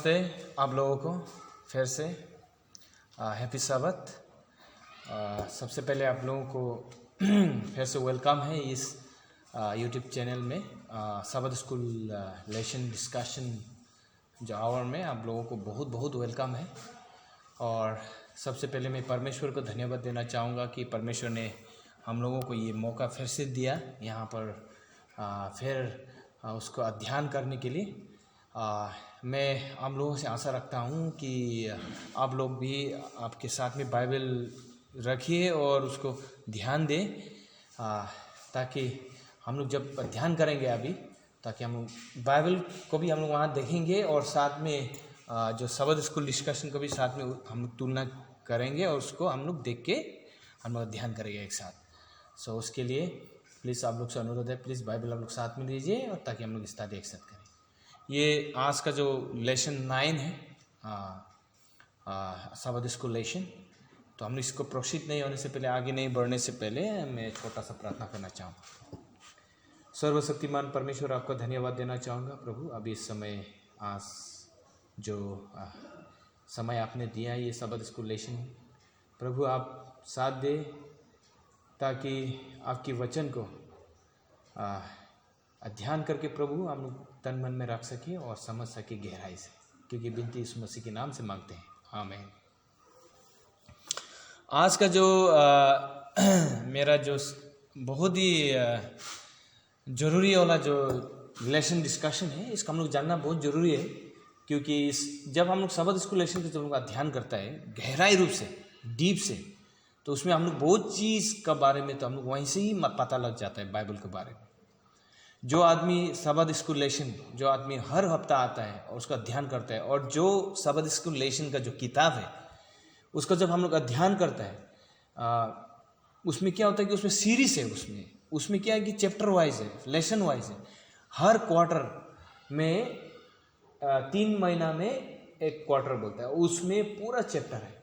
नमस्ते आप लोगों को फिर से हैप्पी साबत। सबसे पहले आप लोगों को फिर से वेलकम है इस यूट्यूब चैनल में साबत स्कूल लेसन डिस्कशन जो आवर में आप लोगों को बहुत बहुत वेलकम है। और सबसे पहले मैं परमेश्वर को धन्यवाद देना चाहूँगा कि परमेश्वर ने हम लोगों को ये मौका फिर से दिया यहाँ पर फिर उसको अध्ययन करने के लिए। मैं आप लोगों से आशा रखता हूँ कि आप लोग भी आपके साथ में बाइबल रखिए और उसको ध्यान दें, ताकि हम लोग जब अध्ययन करेंगे अभी, ताकि हम लोग बाइबल को भी हम लोग वहाँ देखेंगे और साथ में जो सबद स्कूल डिस्कशन को भी साथ में हम लोग तुलना करेंगे और उसको हम लोग देख के हम लोग अध्ययन करेंगे एक साथ। सो उसके लिए प्लीज़ आप लोग से अनुरोध है, प्लीज़ बाइबल आप लोग साथ में लीजिए और ताकि हम लोग स्टडी एक साथ करें। ये आज का जो लेसन 9 है सबद स्कूल लेसन, तो हम इसको प्रोसीड नहीं होने से पहले, आगे नहीं बढ़ने से पहले मैं छोटा सा प्रार्थना करना चाहूँगा। सर्वशक्तिमान परमेश्वर, आपका धन्यवाद देना चाहूँगा प्रभु। अभी इस समय आज जो समय आपने दिया है ये सबद स्कूल लेसन, प्रभु आप साथ दे ताकि आपकी वचन को अध्ययन करके प्रभु हम लोग तन मन में रख सके और समझ सके गहराई से, क्योंकि बिनती यीशु मसीह के नाम से मांगते हैं, आमीन। आज का जो मेरा जो बहुत ही ज़रूरी वाला जो लेसन डिस्कशन है, इसका हम लोग जानना बहुत ज़रूरी है, क्योंकि जब हम लोग सबद स्कूल लेसन का जब हम लोग अध्ययन करता है गहराई रूप से, डीप से, तो उसमें हम लोग बहुत चीज़ का बारे में तो हम लोग वहीं से ही पता लग जाता है बाइबल के बारे में। जो आदमी सबद स्कूल लेसन, जो आदमी हर हफ्ता आता है और उसका अध्ययन करता है, और जो सबद स्कूल लेसन का जो किताब है उसको जब हम लोग अध्ययन करता है, उसमें क्या होता है कि उसमें सीरीज है, उसमें क्या है कि चैप्टर वाइज है, लेसन वाइज है। हर क्वार्टर में 3 महीना में एक क्वार्टर बोलता है, उसमें पूरा चैप्टर है।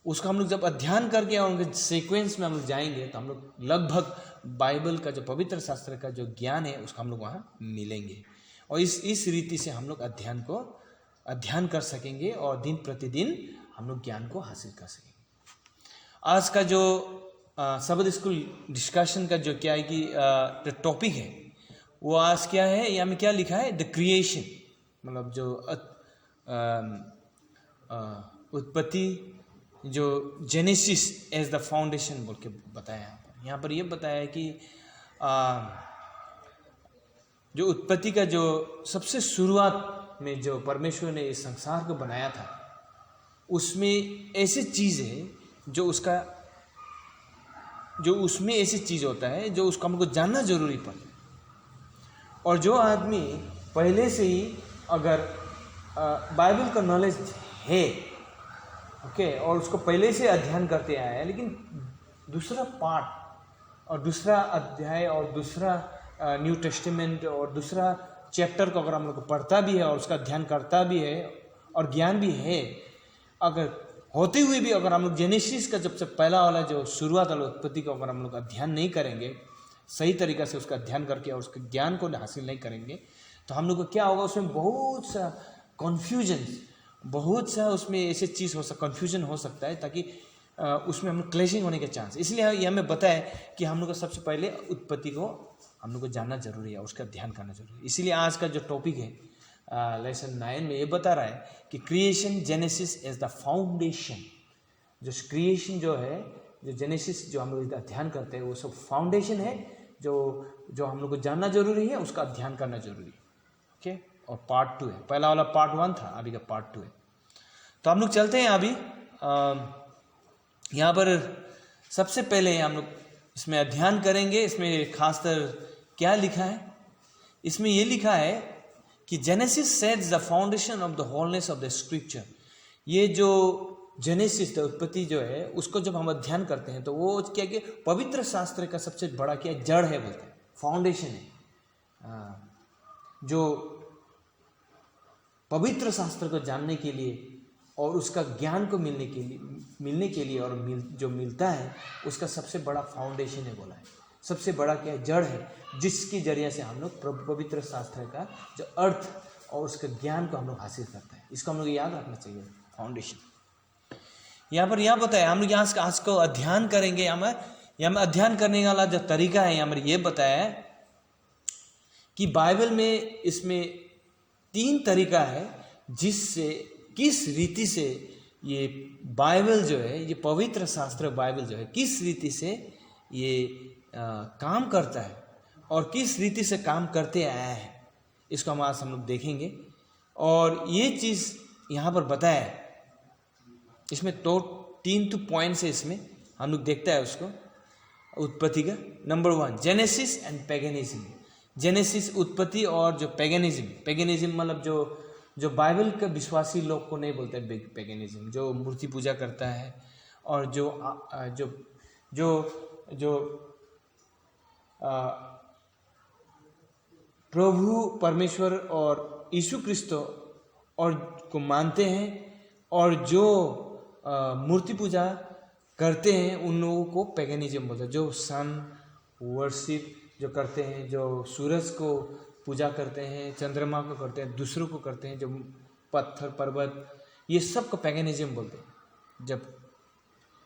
उसका हम लोग जब अध्ययन करके और उनके सीक्वेंस में हम लोग जाएंगे तो हम लोग लगभग बाइबल का जो पवित्र शास्त्र का जो ज्ञान है उसका हम लोग वहाँ मिलेंगे, और इस रीति से हम लोग अध्ययन कर सकेंगे और दिन प्रतिदिन हम लोग ज्ञान को हासिल कर सकेंगे। आज का जो सबद स्कूल डिस्कशन का जो क्या है कि जो टॉपिक है वो आज क्या है, यहाँ में क्या लिखा है, द क्रिएशन, मतलब जो उत्पत्ति, जो जेनेसिस एज द फाउंडेशन बोल के बताया। यहाँ पर ये बताया है कि जो उत्पत्ति का जो सबसे शुरुआत में जो परमेश्वर ने इस संसार को बनाया था, उसमें ऐसी चीज़ है जो उसमें ऐसी चीज़ होता है जो उसको हमको जानना जरूरी पड़ता है। और जो आदमी पहले से ही अगर बाइबल का नॉलेज है, ओके, और उसको पहले से अध्ययन करते आया है, लेकिन दूसरा पार्ट और दूसरा अध्याय और दूसरा न्यू टेस्टामेंट और दूसरा चैप्टर को अगर हम लोग पढ़ता भी है और उसका अध्ययन करता भी है और ज्ञान भी है, अगर होते हुए भी अगर हम लोग जेनेसिस का जब से पहला वाला जो शुरुआत वाला उत्पत्ति को अगर हम लोग अध्ययन नहीं करेंगे सही तरीक़ा से, उसका अध्ययन करके और उसके ज्ञान को हासिल नहीं करेंगे, तो हम लोग को क्या होगा, उसमें बहुत सा कन्फ्यूजन, बहुत सा उसमें ऐसे चीज़ कन्फ्यूजन हो सकता है, ताकि उसमें हम लोग क्लैशिंग होने के चांस। इसलिए ये हमें बताया कि हम लोग को सबसे पहले उत्पत्ति को हम लोग को जानना जरूरी है, उसका ध्यान करना जरूरी है। इसीलिए आज का जो टॉपिक है लेसन 9 में ये बता रहा है कि creation Genesis as the foundation. जो क्रिएशन जो है, जो जेनेसिस जो हम लोग अध्ययन करते हैं, वो सब फाउंडेशन है जो हम लोग को जानना जरूरी है, उसका अध्ययन करना जरूरी है, ओके। और पार्ट 2 है, पहला वाला पार्ट 1 था, अभी का पार्ट 2 है। तो हम लोग चलते हैं अभी यहाँ पर। सबसे पहले हम लोग इसमें अध्ययन करेंगे, इसमें खासकर क्या लिखा है। इसमें ये लिखा है कि genesis sets the foundation of the wholeness of the scripture. ये जो जेनेसिस उत्पत्ति जो है, उसको जब हम अध्ययन करते हैं तो वो क्या कि पवित्र शास्त्र का सबसे बड़ा क्या जड़ है बोलते हैं, फाउंडेशन है। जो पवित्र शास्त्र को जानने के लिए और उसका ज्ञान को मिलने के लिए और जो मिलता है उसका सबसे बड़ा फाउंडेशन है बोला है, सबसे बड़ा क्या जड़ है, जिसकी जरिए से हम लोग पवित्र शास्त्र का जो अर्थ और उसके ज्ञान को हम लोग हासिल करते हैं। इसको हम लोग याद रखना चाहिए, फाउंडेशन। यहाँ पर यह बताया, हम लोग यहाँ से आज को अध्ययन करेंगे। यहाँ में अध्ययन करने वाला जो तरीका है यहाँ पर यह बताया है कि बाइबल में इसमें 3 तरीका है जिससे, किस रीति से ये बाइबल जो है, ये पवित्र शास्त्र बाइबल जो है, किस रीति से ये काम करता है और किस रीति से काम करते आया है, इसको हम लोग देखेंगे। और ये चीज़ यहाँ पर बताया है, इसमें तो 3 पॉइंट्स है, इसमें हम लोग देखता है उसको उत्पत्ति का। Number 1, genesis and paganism. Genesis उत्पत्ति, और जो पैगनिज्म मतलब जो बाइबल के विश्वासी लोग को नहीं बोलते पैगनिज्म, जो मूर्ति पूजा करता है और जो प्रभु परमेश्वर और यीशु क्रिस्तो और को मानते हैं और जो मूर्ति पूजा करते हैं, उन लोगों को पैगनिज्म बोलते हैं। जो सन वर्शिप जो करते हैं, जो सूरज को पूजा करते हैं, चंद्रमा को करते हैं, दूसरों को करते हैं, जो पत्थर पर्वत, ये सब को पैगनिज्म बोलते हैं।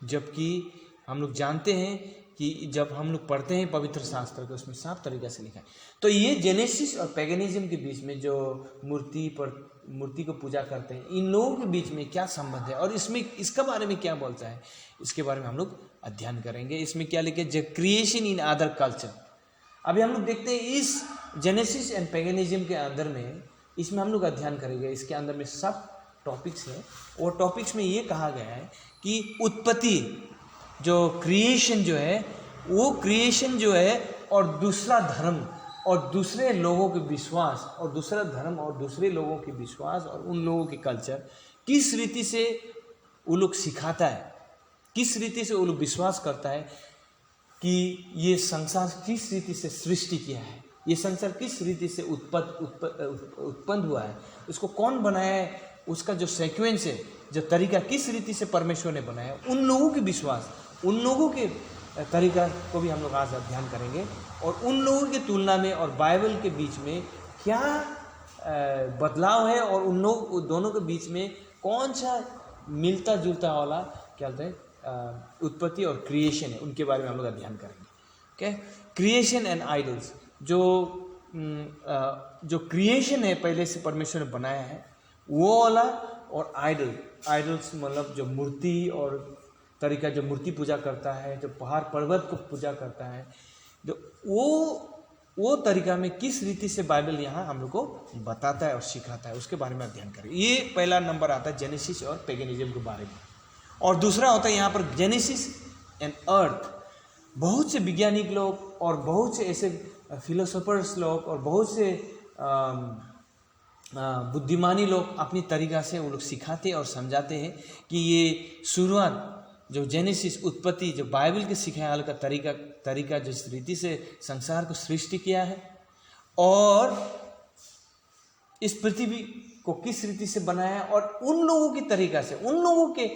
जबकि हम लोग जानते हैं कि जब हम लोग पढ़ते हैं पवित्र शास्त्र को, उसमें साफ तरीके से लिखा है। तो ये जेनेसिस और पैगनिज्म के बीच में, जो मूर्ति को पूजा करते हैं, इन लोगों के बीच में क्या संबंध है और इसमें इसका बारे में क्या बोलता है, इसके बारे में हम लोग अध्ययन करेंगे। इसमें क्या लिखे, the creation in other culture. अभी हम लोग देखते हैं इस जेनेसिस एंड पैगनिज्म के अंदर में, इसमें हम लोग अध्ययन करेंगे। इसके अंदर में सब टॉपिक्स हैं, और टॉपिक्स में ये कहा गया है कि उत्पत्ति, जो क्रिएशन जो है, वो क्रिएशन जो है, और दूसरा धर्म और दूसरे लोगों के विश्वास, और दूसरा धर्म और दूसरे लोगों के विश्वास और उन लोगों के कल्चर किस रीति से वो लोग सिखाता है, किस रीति से वो लोग विश्वास करता है कि ये संसार किस रीति से सृष्टि किया है, ये संसार किस रीति से उत्पन्न हुआ है, उसको कौन बनाया है, उसका जो सीक्वेंस है, जो तरीका किस रीति से परमेश्वर ने बनाया, उन लोगों के विश्वास, उन लोगों के तरीका को भी हम लोग आज अध्ययन करेंगे। और उन लोगों की तुलना में और बाइबल के बीच में क्या बदलाव है, और उन लोग दोनों के बीच में कौन सा मिलता जुलता वाला क्या बोलते हैं उत्पत्ति और क्रिएशन है, उनके बारे में हम लोग अध्ययन करेंगे। Okay, creation and idols. जो क्रिएशन है पहले से परमेश्वर ने बनाया है वो वाला, और आइडल्स मतलब जो मूर्ति और तरीका, जो मूर्ति पूजा करता है, जो पहाड़ पर्वत को पूजा करता है, जो वो तरीका में किस रीति से बाइबल यहाँ हम लोग को बताता है और सिखाता है, उसके बारे में अध्ययन करें। ये पहला नंबर आता है जेनेसिस और पैगनिज्म के बारे में। और दूसरा होता है यहाँ पर जेनेसिस एंड अर्थ। बहुत से वैज्ञानिक लोग और बहुत से ऐसे फिलोसोफर्स लोग और बहुत से बुद्धिमानी लोग अपनी तरीका से वो लोग सिखाते और समझाते हैं कि ये शुरुआत, जो जेनेसिस उत्पत्ति, जो बाइबल के सिखाने का तरीका जिस रीति से संसार को सृष्टि किया है और इस पृथ्वी को किस रीति से बनाया है, और उन लोगों की तरीका से, उन लोगों के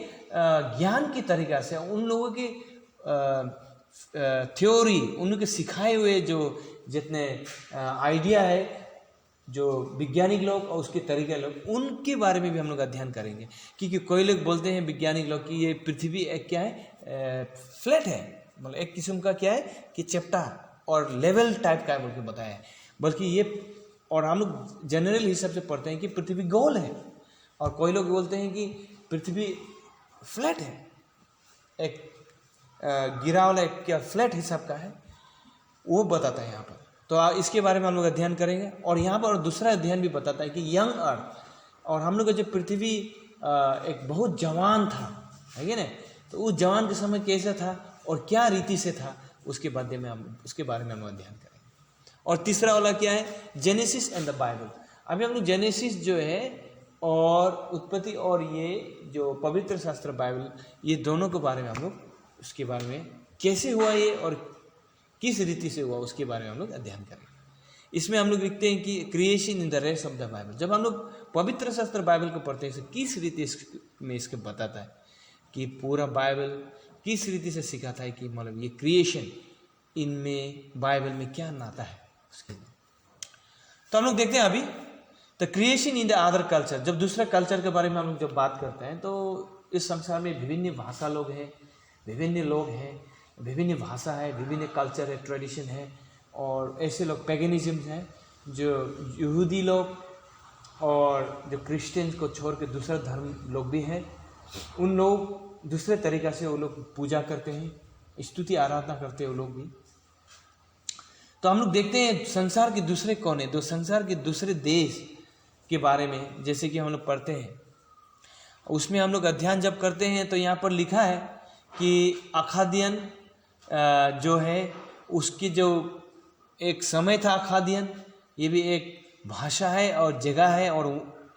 ज्ञान की तरीका से, उन लोगों के थ्योरी, उनके सिखाए हुए जो जितने आइडिया है, जो वैज्ञानिक लोग और उसके तरीके लोग, उनके बारे में भी हम लोग अध्ययन करेंगे। क्योंकि कोई लोग बोलते हैं वैज्ञानिक लोग कि ये पृथ्वी एक क्या है, फ्लैट है, मतलब एक किस्म का क्या है कि चपटा और लेवल टाइप का बोल के बताया है, बल्कि ये, और हम लोग जनरल हिसाब से पढ़ते हैं कि पृथ्वी गोल है, और कोई लोग बोलते हैं कि पृथ्वी फ्लैट है, एक गिरा वाला एक क्या फ्लैट हिसाब का है, वो बताता है यहाँ पर। तो इसके बारे में हम लोग अध्ययन करेंगे। और यहाँ पर दूसरा अध्ययन भी बताता है कि यंग अर्थ, और हम लोग का जो पृथ्वी एक बहुत जवान था, है कि नहीं, तो उस जवान के समय कैसा था और क्या रीति से था, उसके बारे में हम अध्ययन करेंगे। और तीसरा वाला क्या है, जेनेसिस एंड द बाइबल। अभी हम लोग जेनेसिस जो है और उत्पत्ति और ये जो पवित्र शास्त्र बाइबल, ये दोनों के बारे में हम लोग, उसके बारे में कैसे हुआ ये और किस रीति से हुआ, उसके बारे में हम लोग अध्ययन करेंगे। इसमें हम लोग लिखते हैं कि creation in the rest of the Bible. जब हम लोग पवित्र शास्त्र बाइबल को पढ़ते हैं, किस रीति में इसके बताता है कि पूरा बाइबल किस रीति से सिखाता है कि मतलब ये क्रिएशन, इनमें बाइबल में क्या नाता है उसके लिए। तो हम लोग देखते हैं अभी। The creation in the other culture, जब दूसरा कल्चर के बारे में हम लोग जब बात करते हैं तो इस संसार में विभिन्न भाषा लोग हैं, विभिन्न लोग हैं, विभिन्न भाषा है, विभिन्न कल्चर है, ट्रेडिशन है, और ऐसे लोग पैगनिज्म हैं, जो यहूदी लोग और जो क्रिश्चियंस को छोड़ के दूसरा धर्म लोग भी हैं। उन लोग दूसरे तरीक़ा से वो लोग पूजा करते हैं, स्तुति आराधना करते हैं वो लोग भी। तो हम लोग देखते हैं संसार के दूसरे कोने, दो संसार के दूसरे देश के बारे में जैसे कि हम लोग पढ़ते हैं, उसमें हम लोग अध्ययन जब करते हैं तो यहाँ पर लिखा है कि अखादियन जो है उसकी जो एक समय था, अखादियन ये भी एक भाषा है और जगह है और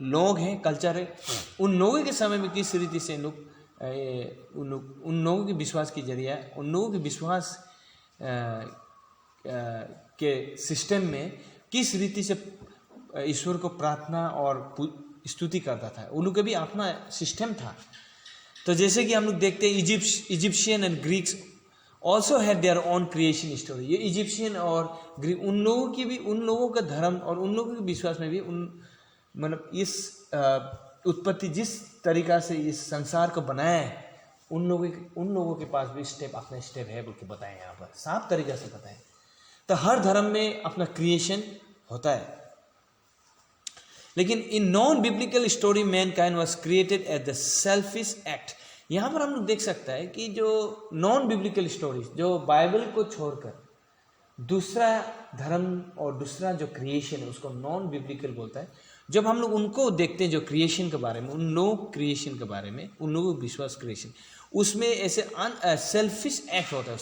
लोग हैं, कल्चर है। उन लोगों के समय में किस रीति से उन लोगों के विश्वास के जरिए, उन लोगों के विश्वास के सिस्टम में किस रीति से ईश्वर को प्रार्थना और स्तुति करता था, उन लोगों का भी अपना सिस्टम था। तो जैसे कि हम लोग देखते हैं Egyptian and Greeks also had their own creation story. ये इजिप्शियन और ग्रीक उन लोगों की भी, उन लोगों का धर्म और उन लोगों के विश्वास में भी उन मतलब इस उत्पत्ति जिस तरीका से इस संसार को बनाया है, उन लोगों के पास भी अपना स्टेप है बोल के बताएं, यहाँ पर साफ तरीका से बताएं। तो हर धर्म में अपना क्रिएशन होता है, लेकिन in non biblical story Mankind was created at the selfish act. यहाँ पर हम लोग देख सकता है कि जो नॉन बिब्लिकल स्टोरीज, जो बाइबल को छोड़कर दूसरा धर्म और दूसरा जो क्रिएशन है उसको नॉन बिब्लिकल बोलता है। जब हम लोग उनको देखते हैं जो क्रिएशन के बारे में, उन लोग क्रिएशन के बारे में, उन लोगों का विश्वास क्रिएशन, उसमें ऐसे सेल्फिश एक्ट होता है,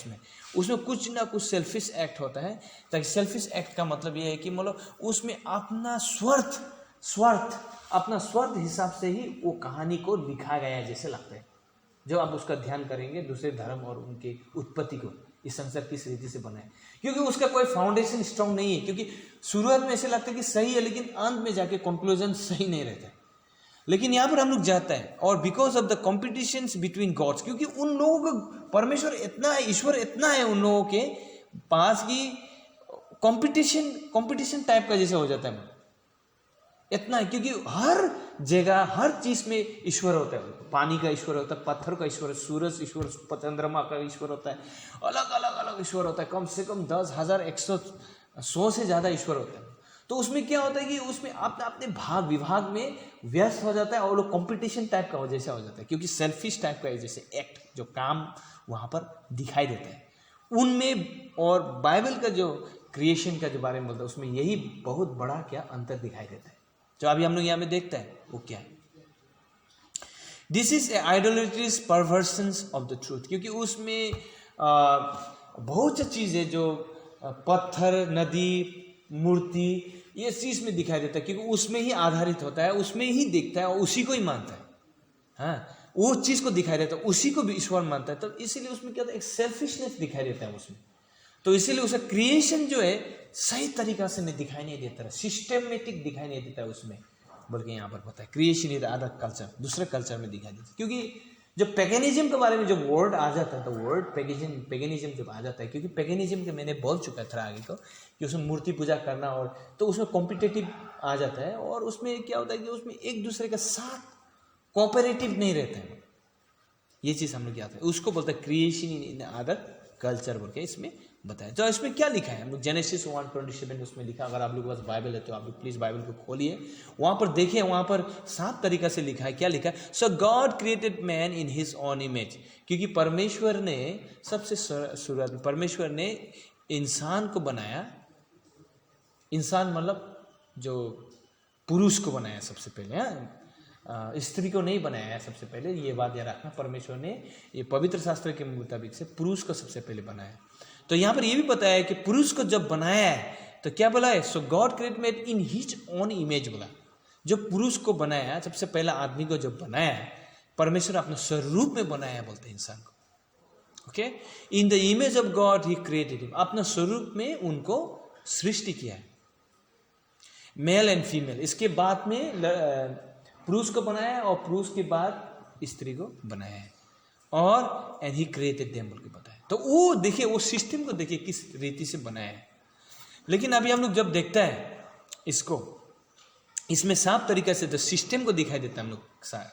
उसमें कुछ ना कुछ सेल्फिश एक्ट होता है। ताकि सेल्फिश एक्ट का मतलब ये है कि मतलब उसमें अपना अपना स्वार्थ हिसाब से ही वो कहानी को लिखा गया है जैसे लगता है। जब आप उसका ध्यान करेंगे दूसरे धर्म और उनके उत्पत्ति को, इस संसार किस रीति से बना है, क्योंकि उसका कोई फाउंडेशन स्ट्रांग नहीं है। क्योंकि शुरुआत में ऐसे लगता है कि सही है, लेकिन अंत में जाके कंक्लूजन सही नहीं रहता है। लेकिन यहाँ पर हम लोग जाता है, और because of the competition between gods, क्योंकि उन लोगों को परमेश्वर इतना है, ईश्वर इतना है उन लोगों के पास की कंपटीशन टाइप का जैसे हो जाता है, इतना है। क्योंकि हर जगह हर चीज में ईश्वर होता है। पानी का ईश्वर होता है, पत्थर का ईश्वर, सूरज ईश्वर, चंद्रमा का ईश्वर होता है, अलग अलग ईश्वर होता है। कम से कम 10,100 से ज़्यादा ईश्वर होता है। तो उसमें क्या होता है कि उसमें अपने विभाग में व्यस्त हो जाता है, और लोग कंपटीशन टाइप का जैसा हो जाता है। क्योंकि सेल्फिश टाइप का जैसे एक्ट जो काम वहाँ पर दिखाई देता है उनमें। और बाइबल का जो क्रिएशन का जो बारे में बोलता है उसमें यही बहुत बड़ा क्या अंतर दिखाई देता है। जो अभी हम लोग यहाँ में देखते हैं वो क्या है, this is a idolatries perversions of the truth. क्योंकि उसमें बहुत सी चीज़ है जो पत्थर, नदी, मूर्ति, ये चीज़ में दिखाई देता है। क्योंकि उसमें ही आधारित होता है, उसमें ही देखता है और उसी को ही मानता है। हाँ, वो चीज़ को दिखाई देता है, उसी को भी ईश्वर मानता है। तो इसीलिए उसमें क्या होता है, एक सेल्फिशनेस दिखाई देता है उसमें। तो इसीलिए उसका क्रिएशन जो है सही तरीका से नहीं दिखाई नहीं देता है, सिस्टमेटिक दिखाई नहीं देता है उसमें, बल्कि यहाँ पर पता है क्रिएशन इज अदर कल्चर, दूसरे कल्चर में दिखाई देता है। क्योंकि जब पैगनिज्म के बारे में जब वर्ड आ जाता है, तो वर्ड पैगनिज्म जब आ जाता है, क्योंकि पैगनिज्म के मैंने बोल चुका था आगे को कि उसमें मूर्ति पूजा करना, और तो उसमें कॉम्पिटिटिव आ जाता है। और उसमें क्या होता है कि उसमें एक दूसरे के साथ कोऑपरेटिव नहीं रहते हैं। ये चीज़ हम लोग क्या होता है, उसको बोलते हैं क्रिएशन इन अदर कल्चर बोल के इसमें बताया। तो इसमें क्या लिखा है, हम लोग जेनेसिस 1:27 उसमें लिखा। अगर आप लोग के पास बाइबल है तो आप लोग प्लीज़ बाइबल को खोलिए, वहाँ पर देखिए, वहाँ पर साफ तरीका से लिखा है। क्या लिखा है, so God created man in his own image. क्योंकि परमेश्वर ने सबसे शुरुआत में परमेश्वर ने इंसान को बनाया। इंसान मतलब जो पुरुष को बनाया सबसे पहले, स्त्री को नहीं बनाया है सबसे पहले। ये बात याद रखना, परमेश्वर ने ये पवित्र शास्त्र के मुताबिक से पुरुष को सबसे पहले बनाया। तो यहाँ पर ये भी बताया है कि पुरुष को जब बनाया है तो क्या बोला है, so God created man in his own image बोला। जो पुरुष को बनाया, सबसे पहला आदमी को जब बनाया है, परमेश्वर अपने स्वरूप में बनाया बोलते हैं इंसान को। Okay, in the image of God he created him, अपना स्वरूप में उनको सृष्टि किया है, मेल एंड फीमेल। इसके बाद में पुरुष को बनाया और पुरुष के बाद स्त्री को बनाया है, और एंड ही क्रिएटेड देम बोल के बताया। तो वो देखिए, वो सिस्टम को देखिए किस रीति से बनाया है। लेकिन अभी हम लोग जब देखता है इसको, इसमें साफ तरीके से तो सिस्टम को दिखाई देता है हम लोग सारा।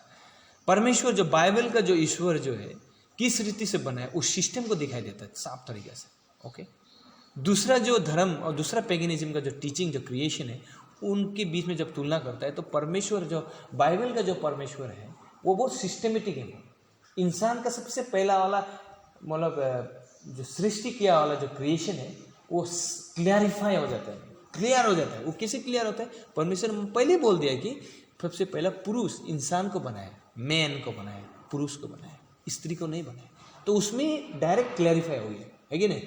परमेश्वर जो बाइबल का जो ईश्वर जो है किस रीति से बना है उस सिस्टम को दिखाई देता है साफ तरीके से। ओके, दूसरा जो धर्म और दूसरा पेगनिज्म का जो टीचिंग जो क्रिएशन है उनके बीच में जब तुलना करता है तो परमेश्वर जो बाइबल का जो परमेश्वर है वो बहुत सिस्टमेटिक है। इंसान का सबसे पहला वाला मतलब जो सृष्टि किया वाला जो क्रिएशन है वो क्लियरिफाई हो जाता है, क्लियर हो जाता है। वो कैसे क्लियर होता है? परमेश्वर ने पहले बोल दिया कि सबसे पहला पुरुष इंसान को बनाया, मैन को बनाया, पुरुष को बनाया, स्त्री को नहीं बनाया। तो उसमें डायरेक्ट क्लैरिफाई हो गया है कि नहीं।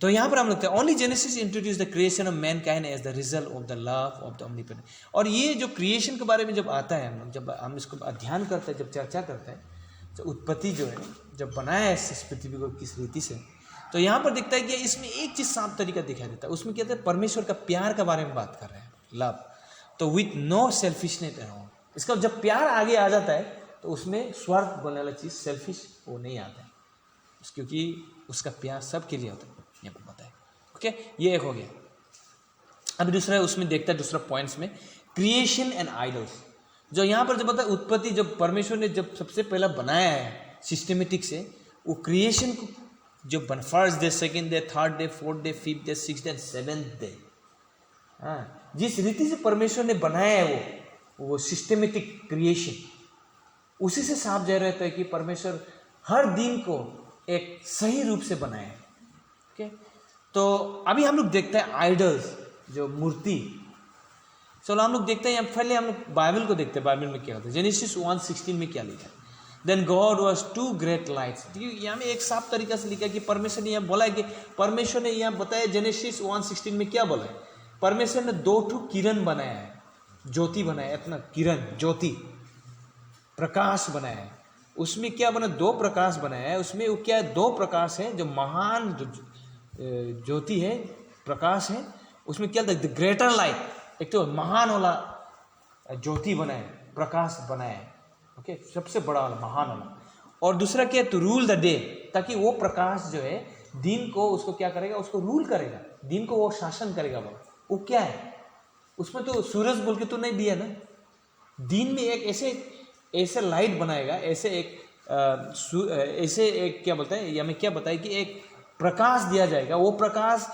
तो यहाँ पर हम लगता है only Genesis introduce the creation of mankind as the result of the love of the omnipotent. और ये जो क्रिएशन के बारे में जब आता है हम लोग, जब हम इसको अध्ययन करते हैं, जब चर्चा करते हैं, तो उत्पत्ति जो है जब बनाया है इस पृथ्वी को किस रीति से, तो यहाँ पर दिखता है कि इसमें एक चीज़ साफ तरीका दिखाई देता है। उसमें क्या है? परमेश्वर का प्यार के बारे में बात कर रहे हैं, लव। तो with no selfishness at all. इसका जब प्यार आगे आ जाता है तो उसमें स्वार्थ बोलने वाला चीज़ सेल्फिश वो नहीं आता है, क्योंकि उसका प्यार सबके लिए होता है। ये पता है। ओके, ये एक हो गया। अब दूसरा उसमें देखता है दूसरा पॉइंट्स में क्रिएशन एंड आइडल्स। जो यहाँ पर जब पता है उत्पत्ति जब परमेश्वर ने जब सबसे पहला बनाया है सिस्टमेटिक से, वो क्रिएशन को जो first day, second day, third day, fourth day, fifth day, six day, seventh day, हाँ, जिस रीति से परमेश्वर ने बनाया है वो सिस्टमेटिक क्रिएशन, उसी से साफ जाहिर रहता है कि परमेश्वर हर दिन को एक सही रूप से बनाया है। ओके, तो अभी हम लोग देखते हैं आइडल्स, जो मूर्ति। चलो हम लोग देखते हैं, पहले हम लोग बाइबल को देखते हैं, बाइबल में क्या होता है। जेनेसिस 1:16 में क्या लिखा है? Then God was two great lights. यहाँ में एक साफ तरीका से लिखा है कि परमेश्वर ने यहाँ बोला है कि परमेश्वर ने यहाँ बताया जेनेसिस 1:16 में क्या बोला है? परमेश्वर ने 2 किरण बनाया है, ज्योति बनाया, इतना किरण, ज्योति, प्रकाश बनाया है। उसमें क्या बना? 2 प्रकाश बनाया है। उसमें वो क्या है? 2 प्रकाश है, जो महान ज्योति है, प्रकाश है। उसमें क्या द ग्रेटर लाइट, एक तो महान वाला ज्योति बनाया है, प्रकाश बनाया है। ओके, सबसे बड़ा वाला, महान वाला। और दूसरा क्या है? टू रूल द डे, ताकि वो प्रकाश जो है दिन को उसको क्या करेगा? उसको रूल करेगा, दिन को वो शासन करेगा। वो क्या है? उसमें तो सूरज बोल के तो नहीं दिया ना। दिन में एक ऐसे लाइट बनाएगा, ऐसे एक क्या बोलता है, या मैं क्या बताया कि एक प्रकाश दिया जाएगा। वो प्रकाश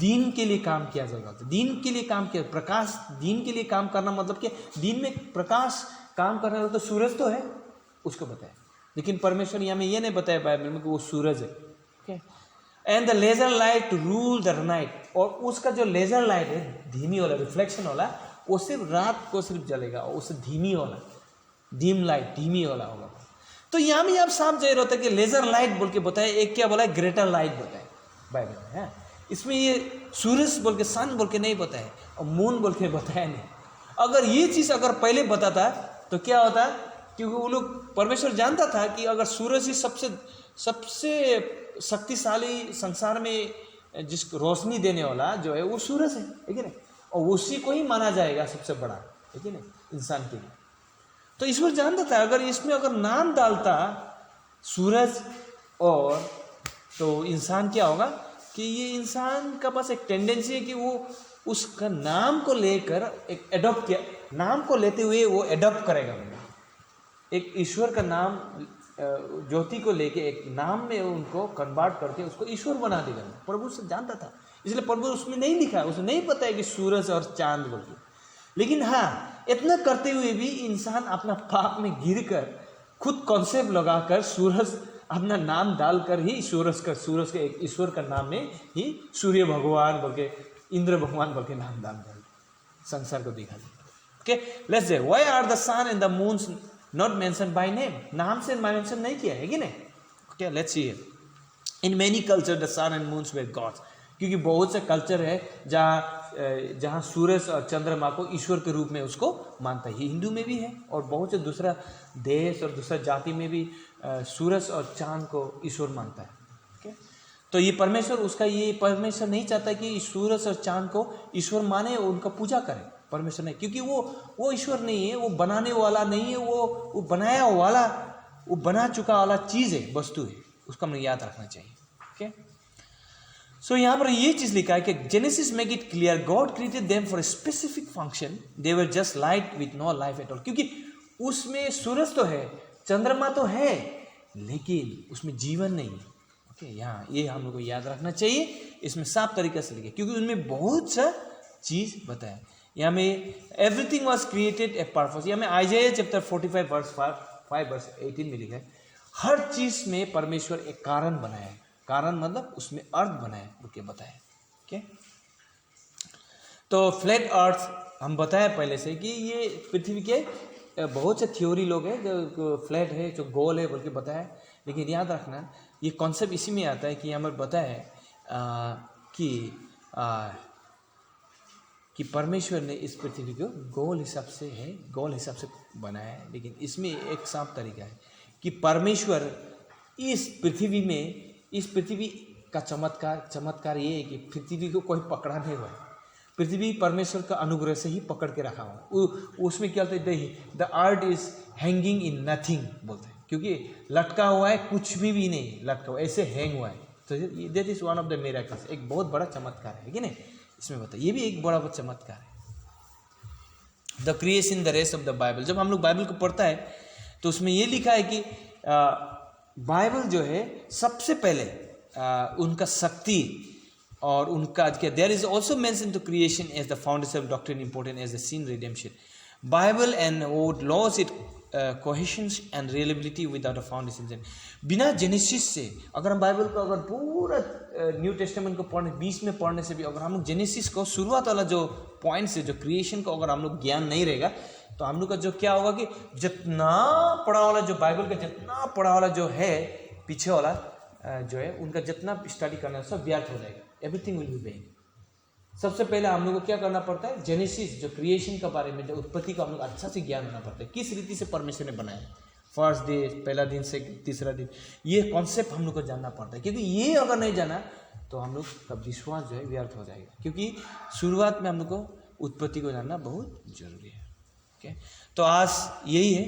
दिन के लिए काम किया जाएगा। दिन के लिए काम किया, प्रकाश दिन के लिए काम करना मतलब कि दिन में प्रकाश काम करना, तो सूरज तो है, उसको बताया। लेकिन परमेश्वर यहाँ में ये नहीं बताया बाइबल में कि वो सूरज है। Okay, and the lesser light to rule the night. और उसका जो लेजर लाइट है, धीमी वाला, रिफ्लेक्शन वाला, वो सिर्फ रात को सिर्फ जलेगा, और उससे धीमी वाला, डीम लाइट, धीमी वाला होगा। तो यहाँ में आप साफ जाहिर होता है कि लेजर लाइट बोल के बताया, एक क्या बोला है? ग्रेटर लाइट बताया बाइबल में है। इसमें ये सूरज बोल के, सन बोल के नहीं बताया, और मून बोल के बताया नहीं। अगर ये चीज़ अगर पहले बताता तो क्या होता? क्योंकि वो लोग, परमेश्वर जानता था कि अगर सूरज ही सबसे शक्तिशाली संसार में जिस रोशनी देने वाला जो है वो सूरज है कि नहीं, और उसी को ही माना जाएगा सबसे बड़ा, है कि नहीं, इंसान के लिए। तो ईश्वर जानता था अगर इसमें अगर नाम डालता सूरज और, तो इंसान क्या होगा कि ये इंसान का पास एक टेंडेंसी है कि वो उसका नाम को लेकर एक एडॉप्ट किया, नाम को लेते हुए वो एडॉप्ट करेगा। एक ईश्वर का नाम, ज्योति को लेके एक नाम में उनको कन्वर्ट करके उसको ईश्वर बना देगा। प्रभु से जानता था, इसलिए प्रभु उसमें नहीं लिखा, उसे नहीं पता है कि सूरज और चांद बोल के। लेकिन हाँ, इतना करते हुए भी इंसान अपना पाप में गिरकर खुद कॉन्सेप्ट लगाकर सूरज अपना नाम डालकर ही सूरज के एक ईश्वर का नाम में ही सूर्य भगवान बोल के, इंद्र भगवान बोल के नाम डाल संसार को दिखा दिया। Okay, let's say why are the sun and the moons not mention by name? नाम से मेंशन नहीं किया है कि नहीं। Okay, let's see in many culture the sun and moons were gods. क्योंकि बहुत से कल्चर है जहाँ सूरज और चंद्रमा को ईश्वर के रूप में उसको मानता है। हिंदू में भी है, और बहुत से दूसरा देश और दूसरा जाति में भी सूरज और चांद को ईश्वर मानता है। ओके, तो ये परमेश्वर नहीं चाहता कि सूरज और चांद को ईश्वर माने, उनका पूजा करे। परमेश्वर नहीं, क्योंकि वो ईश्वर नहीं है, वो बनाने वाला नहीं है, वो बनाया वाला, वो बना चुका वाला चीज़ है, वस्तु है, उसको हमें याद रखना चाहिए। ओके, सो यहाँ पर ये चीज लिखा है कि Genesis make it clear God created them for specific function, they were just light with no life at all. क्योंकि उसमें सूरज तो है, चंद्रमा तो है, लेकिन उसमें जीवन नहीं है। ओके, यहाँ ये हम लोग को याद रखना चाहिए, इसमें साफ तरीके से लिखे, क्योंकि उनमें बहुत सा चीज बताया। यहाँ में everything was created a purpose. यहाँ में आइजाया चैप्टर 45 वर्स 5 वर्स 18 में लिखा है, हर चीज में परमेश्वर एक कारण बनाया है। कारण मतलब उसमें अर्थ बनाया, ओके, बताया। ओके, तो फ्लैट अर्थ हम बताया पहले से कि ये पृथ्वी के बहुत से थ्योरी लोग हैं जो फ्लैट है, जो गोल है बोल के बताया, लेकिन याद रखना ये कॉन्सेप्ट इसी में आता है कि यहाँ पर बताया कि परमेश्वर ने इस पृथ्वी को गोल हिसाब से बनाया है। लेकिन इसमें एक साफ तरीका है कि परमेश्वर इस पृथ्वी का चमत्कार ये है कि पृथ्वी को कोई पकड़ा नहीं हुआ है। पृथ्वी परमेश्वर का अनुग्रह से ही पकड़ के रखा हुआ। उसमें क्या होता है, the earth is hanging in nothing बोलते हैं, क्योंकि लटका हुआ है, कुछ भी नहीं लटका हुआ, ऐसे हैंग हुआ है। तो that is one of the miracles, एक बहुत बड़ा चमत्कार है कि नहीं, इसमें बताया ये भी एक बड़ा चमत्कार है। The creation the rest of the Bible, जब हम लोग बाइबल को पढ़ता है तो उसमें ये लिखा है कि बाइबल जो है सबसे पहले उनका शक्ति और उनका there is also mention to creation as the foundation of doctrine important as the scene redemption. Bible and would loss it cohesion and reliability without a foundation. बिना जेनेसिस से, अगर हम बाइबल को अगर पूरा न्यू टेस्टामेंट को पढ़ने, बीच में पढ़ने से भी अगर हम लोग जेनेसिस को शुरुआत वाला जो पॉइंट से, जो क्रिएशन को अगर हम लोग ज्ञान नहीं रहेगा, तो हम लोग का जो क्या होगा कि जितना पढ़ा वाला जो बाइबल का जितना पढ़ा वाला जो है पीछे वाला जो है उनका जितना स्टडी करना है सब व्यर्थ हो जाएगा। Everything will be when. सबसे पहले हम लोग को क्या करना पड़ता है, जेनेसिस जो क्रिएशन के बारे में, जो उत्पत्ति का हम लोग अच्छा से ज्ञान होना पड़ता है, किस रीति से परमेश्वर ने बनाया, फर्स्ट डे, पहला दिन से तीसरा दिन, ये कॉन्सेप्ट हम लोग को जानना पड़ता है। क्योंकि ये अगर नहीं जाना तो हम लोग का विश्वास जो है व्यर्थ हो जाएगा। क्योंकि शुरुआत में हम लोग को उत्पत्ति को जानना बहुत जरूरी है। ओके, तो आज यही है,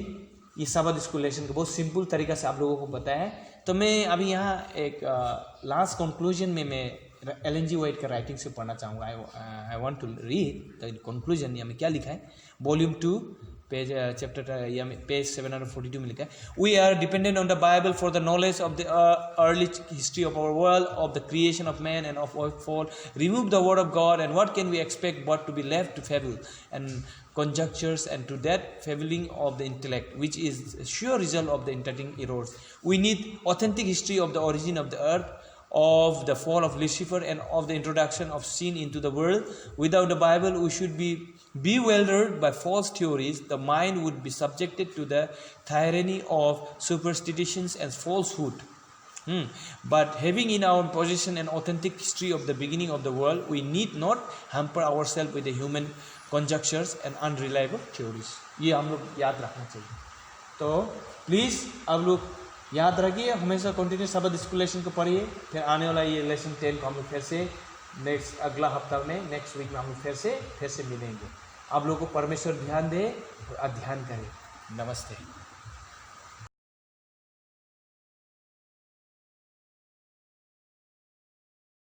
ये सबद स्कूल लेसन को बहुत सिंपल तरीका से आप लोगों को बताया है। तो मैं अभी यहाँ एक लास्ट कंक्लूजन में मैं एलन जी वाइट का राइटिंग से पढ़ना चाहूँगा। I want to read the conclusion. यहाँ में क्या लिखा है, वॉल्यूम 2 पेज चैप्टर पेज 742 में लिखा है, we are dependent on the Bible for the knowledge of the early history of our world, of the creation of man and of our fall. Remove the word of God and what can we expect but to be left to fable and conjectures and to that failing of the intellect, which is a sure result of the interpreting errors. We need authentic history of the origin of the earth, of the fall of Lucifer, and of the introduction of sin into the world. Without the Bible, we should be bewildered by false theories. The mind would be subjected to the tyranny of superstitions and falsehood. But having in our possession an authentic history of the beginning of the world, we need not hamper ourselves with the human conjectures and unreliable theories. ये हम लोग याद रखना चाहिए। तो please आप लोग याद रखिए, हमेशा कंटिन्यू सबद स्कूल लेसन को पढ़िए। फिर आने वाला ये लेसन 10 को हम लोग फिर से नेक्स्ट अगला हफ्ता में, नेक्स्ट वीक में हम लोग फिर से मिलेंगे। आप लोगों को परमेश्वर ध्यान दे और अध्ययन करें। नमस्ते।